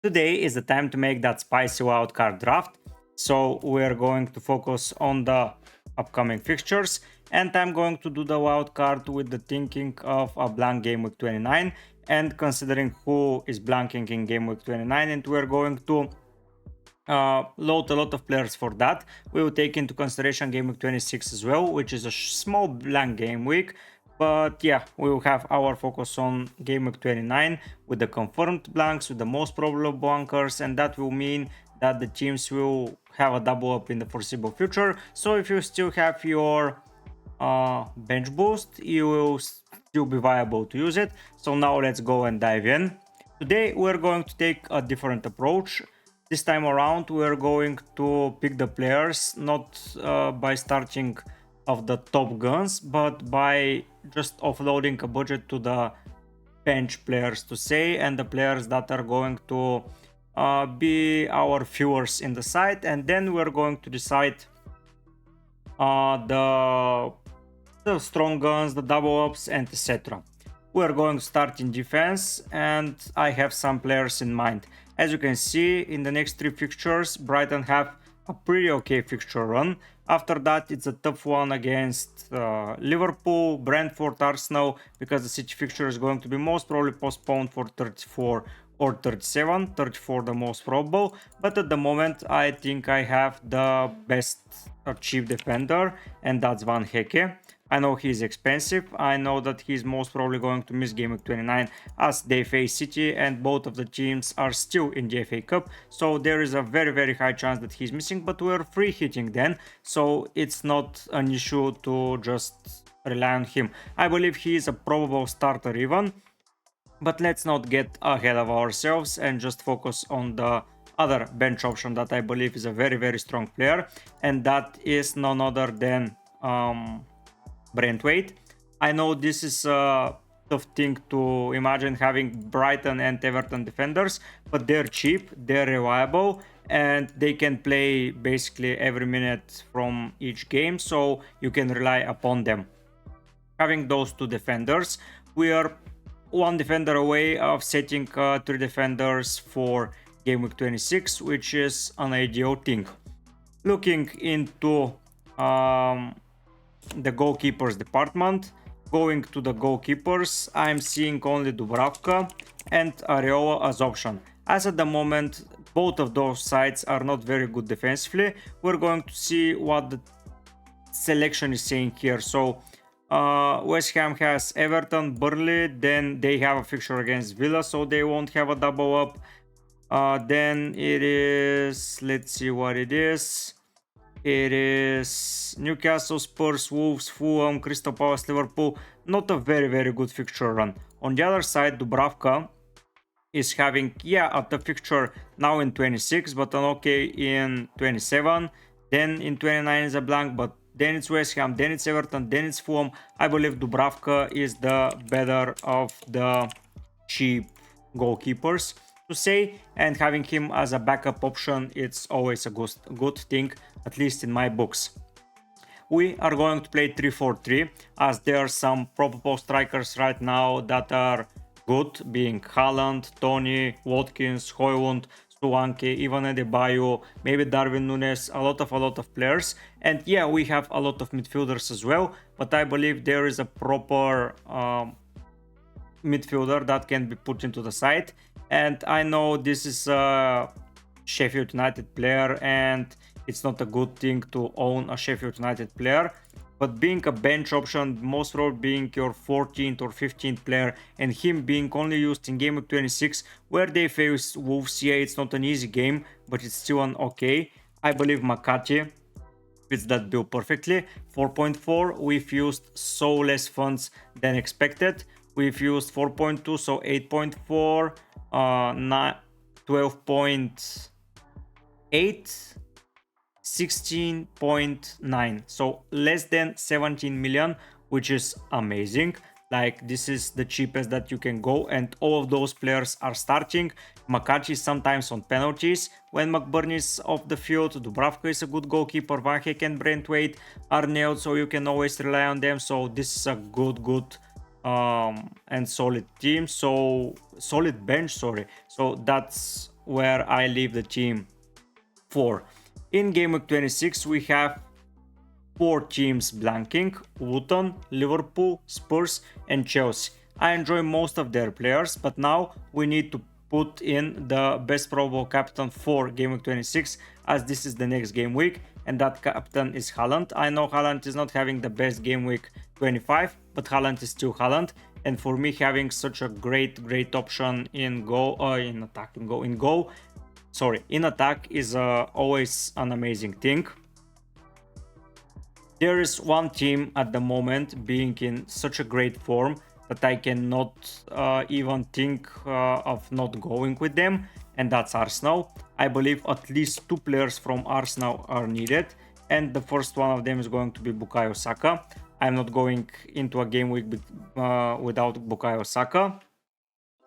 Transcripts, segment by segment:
Today is the time to make that spicy wildcard draft, so we're going to focus on the upcoming fixtures, and I'm going to do the wildcard with the thinking of a blank game week 29 and considering who is blanking in game week 29, and we're going to load a lot of players for that. We will take into consideration game week 26 as well, which is a small blank game week. But yeah, we will have our focus on game week 29 with the confirmed blanks, with the most probable blankers, and that will mean that the teams will have a double up in the foreseeable future. So if you still have your bench boost, you will still be viable to use it. So now let's go and dive in. Today we're going to take a different approach. This time around we're going to pick the players not by starting of the top guns, but by just offloading a budget to the bench players, to say, and the players that are going to be our fuels in the site, and then we're going to decide the strong guns, the double ups, and etc. We're going to start in defense, and I have some players in mind. As you can see, in the next 3 fixtures, Brighton have a pretty okay fixture run. After that, it's a tough one against Liverpool, Brentford, Arsenal, because the City fixture is going to be most probably postponed for 34 or 37, 34 the most probable. But at the moment, I think I have the best cheap defender, and that's Van Hecke. I know he's expensive. I know that he's most probably going to miss game week 29 as they face City, and both of the teams are still in the FA Cup. So there is a very high chance that he's missing, but we're free hitting then. So it's not an issue to just rely on him. I believe he is a probable starter even. But let's not get ahead of ourselves and just focus on the other bench option that I believe is a very strong player. And that is none other than Brentwaite. I know this is a tough thing to imagine having Brighton and Everton defenders, but they're cheap, they're reliable, and they can play basically every minute from each game, so you can rely upon them. Having those 2 defenders, we are 1 defender away of setting 3 defenders for game week 26, which is an ideal thing. Looking into the goalkeepers department, going to the goalkeepers, I'm seeing only Dubravka and Areola as option. As at the moment, both of those sides are not very good defensively. We're going to see what the selection is saying here. So West Ham has Everton, Burnley, then they have a fixture against Villa, so they won't have a double up. Then it is, let's see what it is. It is Newcastle, Spurs, Wolves, Fulham, Crystal Palace, Liverpool. Not a very good fixture run. On the other side, Dubravka is having, a tough fixture now in 26, but an okay in 27. Then in 29 is a blank, but then it's West Ham, then it's Everton, then it's Fulham. I believe Dubravka is the better of the cheap goalkeepers, to say, and having him as a backup option, it's always a good thing, at least in my books. We are going to play 3-4-3, as there are some probable strikers right now that are good, being Haaland, Tony, Watkins, Højlund, Solanke, even Adebayo, maybe Darwin Núñez, a lot of players. And yeah, we have a lot of midfielders as well, but I believe there is a proper midfielder that can be put into the side. And I know this is a Sheffield United player, and it's not a good thing to own a Sheffield United player, but being a bench option, most probably being your 14th or 15th player, and him being only used in game week 26 where they face Wolves, yeah, it's not an easy game, but it's still an okay. I believe McCarthy fits that bill perfectly. 4.4, we've used so less funds than expected. We've used 4.2, so 8.4, 12.8, 16.9, so less than 17 million, which is amazing. Like, this is the cheapest that you can go, and all of those players are starting. McCarthy sometimes on penalties when McBurnie is off the field. Dubravka is a good goalkeeper. Van Hecke and Brentwaite are nailed, so you can always rely on them. So this is a good and solid team, so solid bench, sorry. So that's where I leave the team for. In Gameweek 26 we have 4 teams blanking: Luton, Liverpool, Spurs and Chelsea. I enjoy most of their players, but now we need to put in the best probable captain for Gameweek 26, as this is the next game week, and that captain is Haaland. I know Haaland is not having the best Gameweek 25, but Haaland is still Haaland, and for me having such a great option in attack is always an amazing thing. There is one team at the moment being in such a great form that I cannot even think of not going with them, and that's Arsenal. I believe at least 2 players from Arsenal are needed, and the first one of them is going to be Bukayo Saka. I'm not going into a game week without Bukayo Saka.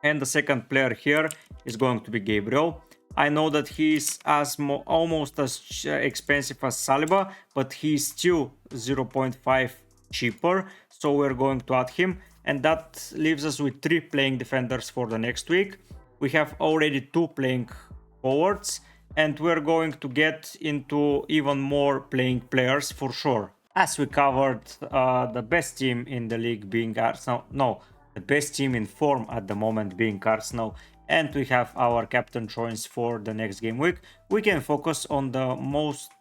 And the second player here is going to be Gabriel. I know that he is almost as expensive as Saliba, but he's still 0.5 cheaper, so we're going to add him, and that leaves us with 3 playing defenders for the next week. We have already 2 playing forwards, and we're going to get into even more playing players for sure. As we covered the best team in the league being Arsenal, the best team in form at the moment being Arsenal, and we have our captain choice for the next game week, we can focus on the most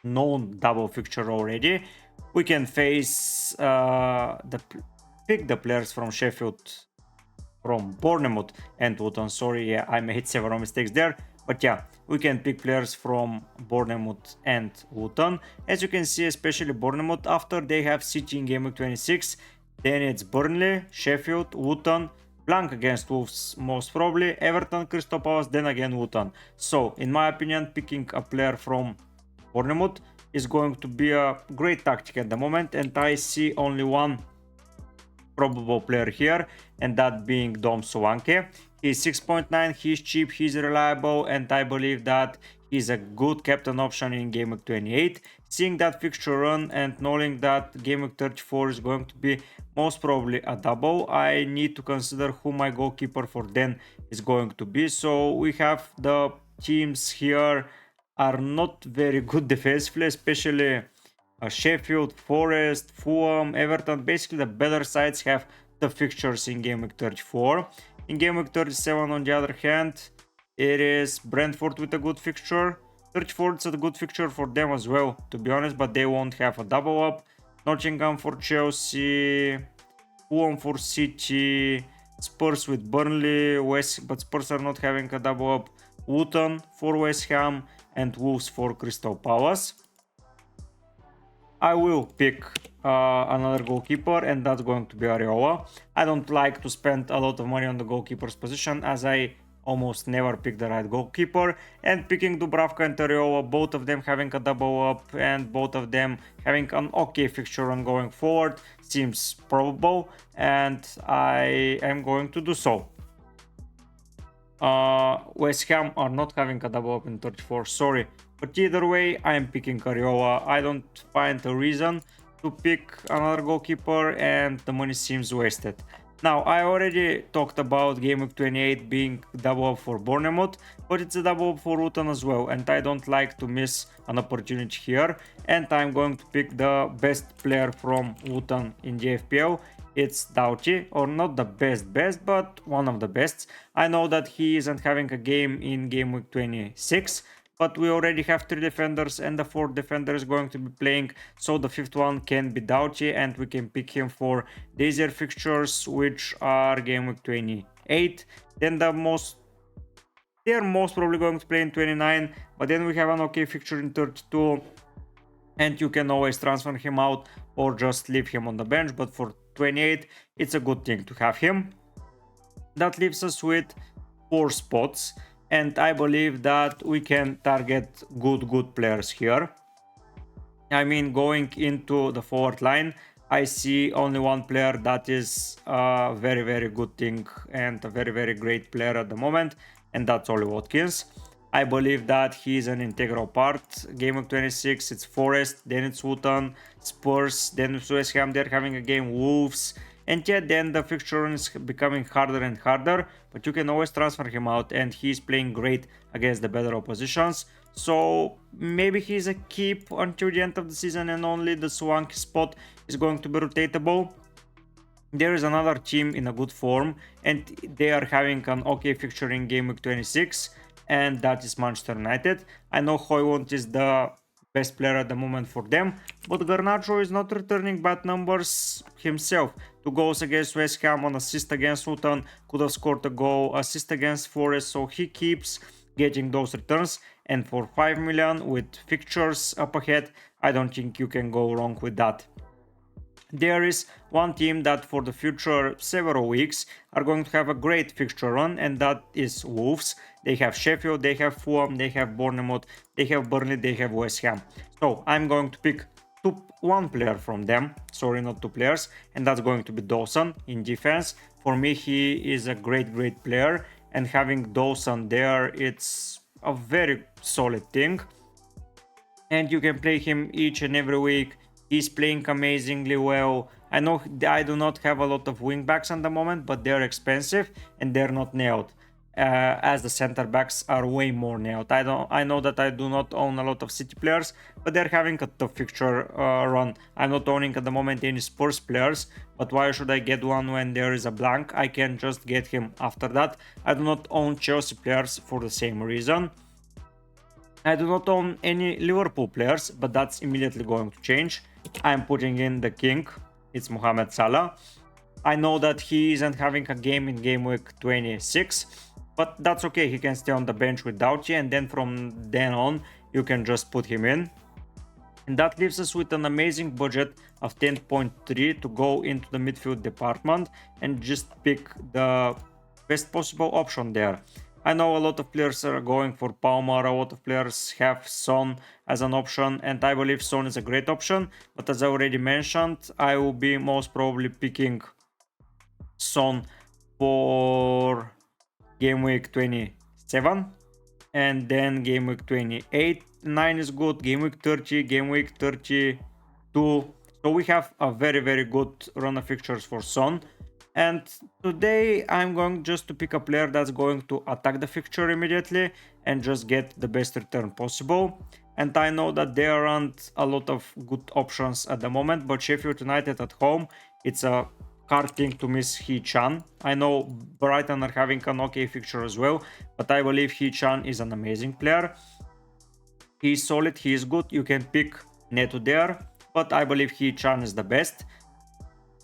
known double fixture already. We can face pick the players from Sheffield, from Bournemouth and Luton. Sorry, yeah, I made several mistakes there, but yeah, we can pick players from Bournemouth and Luton. As you can see, especially Bournemouth, after they have City in Game Week 26, then it's Burnley, Sheffield, Luton, blank against Wolves most probably, Everton, Crystal Palace, then again Luton. So in my opinion, picking a player from Bournemouth is going to be a great tactic at the moment, and I see only one probable player here, and that being Dom Solanke. He's 6.9, he's cheap, he's reliable, and I believe that he's a good captain option in Game Week 28. Seeing that fixture run and knowing that Game Week 34 is going to be most probably a double, I need to consider who my goalkeeper for then is going to be. So we have the teams here are not very good defensively, especially Sheffield, Forest, Fulham, Everton. Basically the better sides have the fixtures in Game Week 34. In Game Week 37 on the other hand, it is Brentford with a good fixture. 34 is a good fixture for them as well, to be honest, but they won't have a double up. Nottingham for Chelsea, Fulham for City, Spurs with Burnley, but Spurs are not having a double up. Luton for West Ham and Wolves for Crystal Palace. I will pick another goalkeeper, and that's going to be Areola. I don't like to spend a lot of money on the goalkeeper's position, as I almost never pick the right goalkeeper, and picking Dubravka and Areola, both of them having a double up and both of them having an okay fixture run going forward, seems probable, and I am going to do so. West Ham are not having a double up in 34, sorry, but either way I am picking Areola. I don't find a reason to pick another goalkeeper, and the money seems wasted. Now, I already talked about Game Week 28 being double up for Bournemouth, but it's a double up for Luton as well, and I don't like to miss an opportunity here, and I'm going to pick the best player from Luton in the FPL. It's Doughty, or not the best, but one of the best. I know that he isn't having a game in Game Week 26, but we already have 3 defenders and the 4th defender is going to be playing, so the 5th one can be Doughty, and we can pick him for the easier fixtures, which are Game Week 28. Then they're most probably going to play in 29, but then we have an okay fixture in 32, and you can always transfer him out or just leave him on the bench, but for 28 it's a good thing to have him. That leaves us with 4 spots, and I believe that we can target good players here. I mean, going into the forward line, I see only one player that is a very good thing and a very great player at the moment, and that's Ollie Watkins. I believe that he is an integral part. Game of 26, it's Forest, then it's Luton, Spurs, then it's West Ham, they're having a game, Wolves, And yet then the fixture run is becoming harder and harder, but you can always transfer him out, and he's playing great against the better oppositions. So maybe he's a keep until the end of the season, and only the swanky spot is going to be rotatable. There is another team in a good form, and they are having an okay fixture in Gameweek 26, and that is Manchester United. I know Højlund is the best player at the moment for them, but Garnacho is not returning bad numbers himself. 2 goals against West Ham, an assist against Luton, could have scored a goal, assist against Forest, so he keeps getting those returns. And for 5 million with fixtures up ahead, I don't think you can go wrong with that. There is one team that for the future several weeks are going to have a great fixture run, and that is Wolves. They have Sheffield, they have Fulham, they have Bournemouth, they have Burnley, they have West Ham. So I'm going to pick one player from them, sorry, not 2 players, and that's going to be Dawson in defense. For me, he is a great player, and having Dawson there, it's a very solid thing. And you can play him each and every week. He's playing amazingly well. I know I do not have a lot of wingbacks at the moment, but they're expensive and they're not nailed. As the center backs are way more nailed. I know that I do not own a lot of City players, but they're having a tough fixture run. I'm not owning at the moment any Spurs players, but why should I get one when there is a blank? I can just get him after that. I do not own Chelsea players for the same reason. I do not own any Liverpool players, but that's immediately going to change. I'm putting in the king. It's Mohamed Salah. I know that he isn't having a game in Gameweek 26, but that's okay. He can stay on the bench without you, and then from then on, you can just put him in. And that leaves us with an amazing budget of 10.3 to go into the midfield department and just pick the best possible option there. I know a lot of players are going for Palmer, a lot of players have Son as an option, and I believe Son is a great option, but as I already mentioned, I will be most probably picking Son for Gameweek 27, and then Gameweek 28, 9 is good, Gameweek 30, Gameweek 32, so we have a very good run of fixtures for Son. And today I'm going just to pick a player that's going to attack the fixture immediately and just get the best return possible. And I know that there aren't a lot of good options at the moment, but Sheffield United at home, it's a hard thing to miss Hee-chan. I know Brighton are having an okay fixture as well, but I believe Hee-chan is an amazing player. He's solid, he is good, you can pick Neto there, but I believe Hee-chan is the best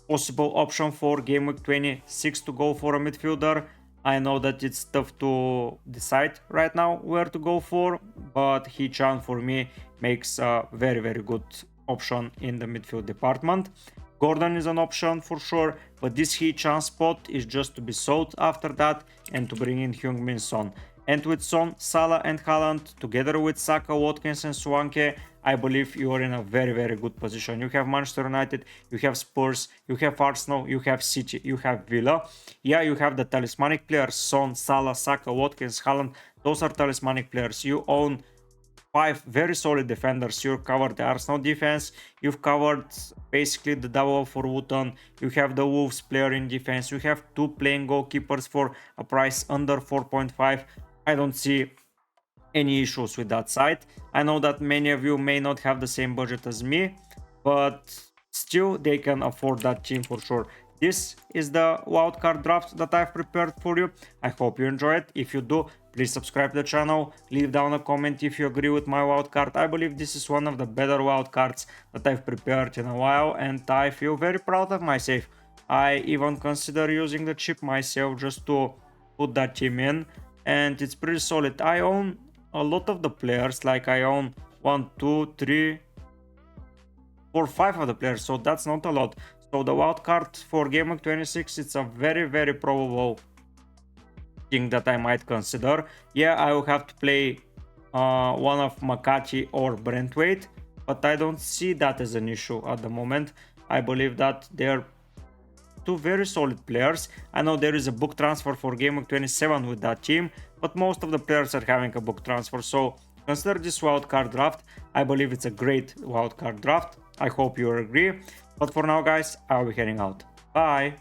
possible option for Gameweek 26 to go for a midfielder. I know that it's tough to decide right now where to go for, but Hee-chan for me makes a very good option in the midfield department. Gordon is an option for sure, but this Hee-chan spot is just to be sold after that and to bring in Heung-min Son. And with Son, Salah and Haaland, together with Saka, Watkins and Swanke, I believe you are in a very good position. You have Manchester United, you have Spurs, you have Arsenal, you have City, you have Villa. Yeah, you have the talismanic players, Son, Salah, Saka, Watkins, Haaland. Those are talismanic players. You own 5 very solid defenders. You've covered the Arsenal defense. You've covered basically the double for Luton. You have the Wolves player in defense. You have 2 playing goalkeepers for a price under 4.5. I don't see any issues with that side. I know that many of you may not have the same budget as me, but still they can afford that team for sure. This is the wildcard draft that I've prepared for you. I hope you enjoy it. If you do, please subscribe to the channel, leave down a comment if you agree with my wildcard. I believe this is one of the better wildcards that I've prepared in a while, and I feel very proud of myself. I even consider using the chip myself just to put that team in, and it's pretty solid. I own a lot of the players, like I own 1, 2, 3, 4, 5 of the players, so that's not a lot. So the wildcard for Gameweek 26, it's a very probable thing that I might consider. Yeah, I will have to play one of McCarthy or Brentwaite, but I don't see that as an issue at the moment. I believe that they're 2 very solid players. I know there is a book transfer for Gameweek 27 with that team, but most of the players are having a book transfer, so consider this wildcard draft. I believe it's a great wildcard draft. I hope you agree. But for now, guys, I'll be heading out. Bye.